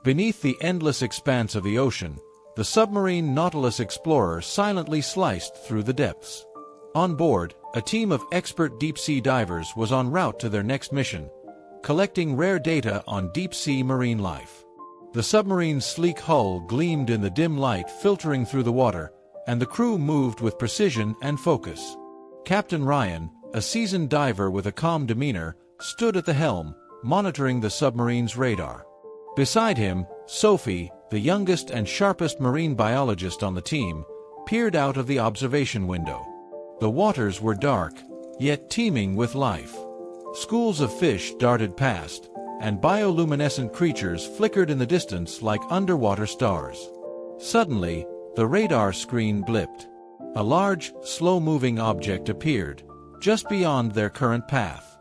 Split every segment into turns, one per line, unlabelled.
Beneath the endless expanse of the ocean, the submarine Nautilus explorer silently sliced through the depths. On board, a team of expert deep-sea divers was en route to their next mission, collecting rare data on deep-sea marine life. The submarine's sleek hull gleamed in the dim light filtering through the water, and the crew moved with precision and focus. Captain Ryan, a seasoned diver with a calm demeanor, stood at the helm, monitoring the submarine's radar. Beside him, Sophie, the youngest and sharpest marine biologist on the team, peered out of the observation window. The waters were dark, yet teeming with life. Schools of fish darted past, and bioluminescent creatures flickered in the distance like underwater stars. Suddenly, the radar screen blipped. A large, slow-moving object appeared, just beyond their current path.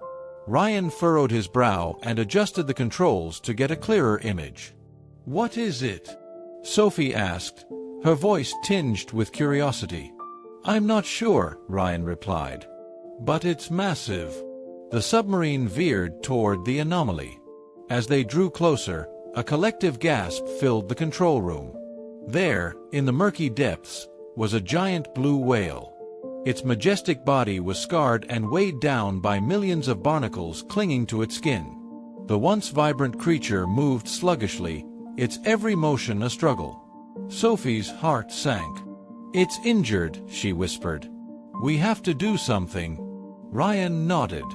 Ryan furrowed his brow and adjusted the controls to get a clearer image. "What is it?" Sophie asked, her voice tinged with curiosity. "I'm not sure," Ryan replied. "But it's massive." The submarine veered toward the anomaly. As they drew closer, a collective gasp filled the control room. There, in the murky depths, was a giant blue whale. Its majestic body was scarred and weighed down by millions of barnacles clinging to its skin. The once vibrant creature moved sluggishly, its every motion a struggle. Sophie's heart sank. "It's injured," she whispered. "We have to do something." Ryan nodded.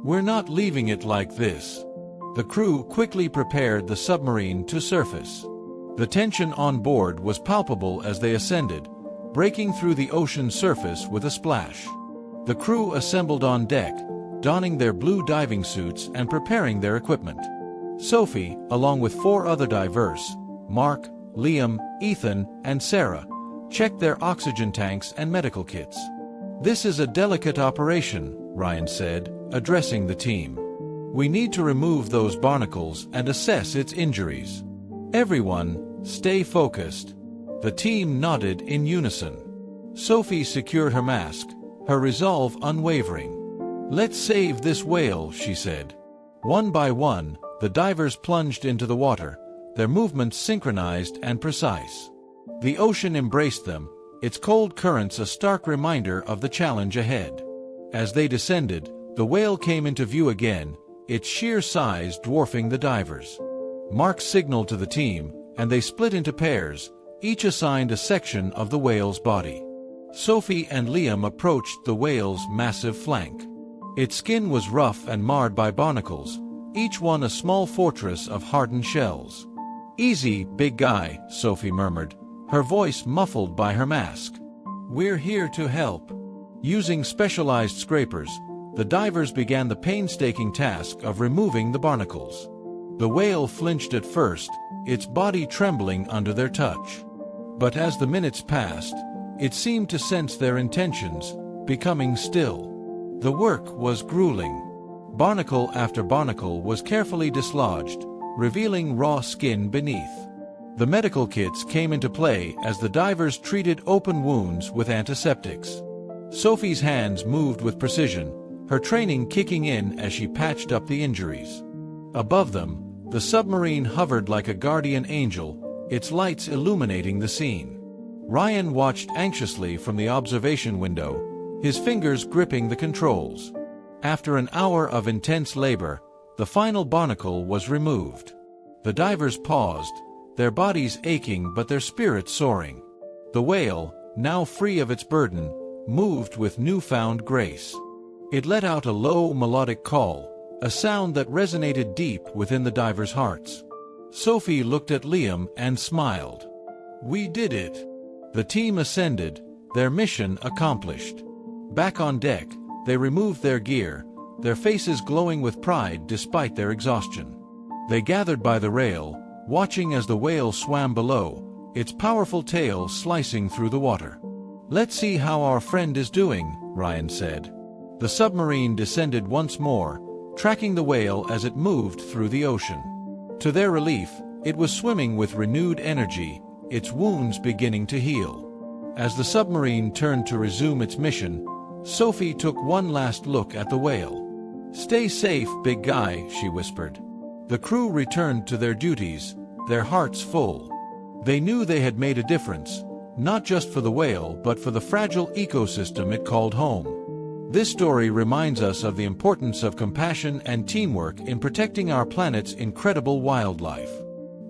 "We're not leaving it like this." The crew quickly prepared the submarine to surface. The tension on board was palpable as they ascended, breaking through the ocean's surface with a splash. The crew assembled on deck, donning their blue diving suits and preparing their equipment. Sophie, along with 4 other divers, Mark, Liam, Ethan, and Sarah, checked their oxygen tanks and medical kits. "This is a delicate operation," Ryan said, addressing the team. "We need to remove those barnacles and assess its injuries. Everyone, stay focused." The team nodded in unison. Sophie secured her mask, her resolve unwavering. "Let's save this whale," she said. One by one, the divers plunged into the water, their movements synchronized and precise. The ocean embraced them, its cold currents a stark reminder of the challenge ahead. As they descended, the whale came into view again, its sheer size dwarfing the divers. Mark signaled to the team, and they split into pairs, each assigned a section of the whale's body. Sophie and Liam approached the whale's massive flank. Its skin was rough and marred by barnacles, each one a small fortress of hardened shells. "Easy, big guy," Sophie murmured, her voice muffled by her mask. "We're here to help." Using specialized scrapers, the divers began the painstaking task of removing the barnacles. The whale flinched at first, its body trembling under their touch. But as the minutes passed, it seemed to sense their intentions, becoming still. The work was grueling. Barnacle after barnacle was carefully dislodged, revealing raw skin beneath. The medical kits came into play as the divers treated open wounds with antiseptics. Sophie's hands moved with precision, her training kicking in as she patched up the injuries. Above them, the submarine hovered like a guardian angel, its lights illuminating the scene. Ryan watched anxiously from the observation window, his fingers gripping the controls. After an hour of intense labor, the final barnacle was removed. The divers paused, their bodies aching but their spirits soaring. The whale, now free of its burden, moved with newfound grace. It let out a low melodic call, a sound that resonated deep within the divers' hearts. Sophie looked at Liam and smiled. "We did it." The team ascended, their mission accomplished. Back on deck, they removed their gear, their faces glowing with pride despite their exhaustion. They gathered by the rail, watching as the whale swam below, its powerful tail slicing through the water. "Let's see how our friend is doing," Ryan said. The submarine descended once more, tracking the whale as it moved through the ocean. To their relief, it was swimming with renewed energy, its wounds beginning to heal. As the submarine turned to resume its mission, Sophie took one last look at the whale. "Stay safe, big guy," she whispered. The crew returned to their duties, their hearts full. They knew they had made a difference, not just for the whale but for the fragile ecosystem it called home. This story reminds us of the importance of compassion and teamwork in protecting our planet's incredible wildlife.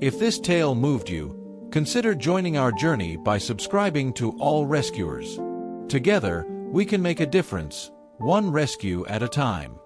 If this tale moved you, consider joining our journey by subscribing to All Rescuers. Together, we can make a difference, one rescue at a time.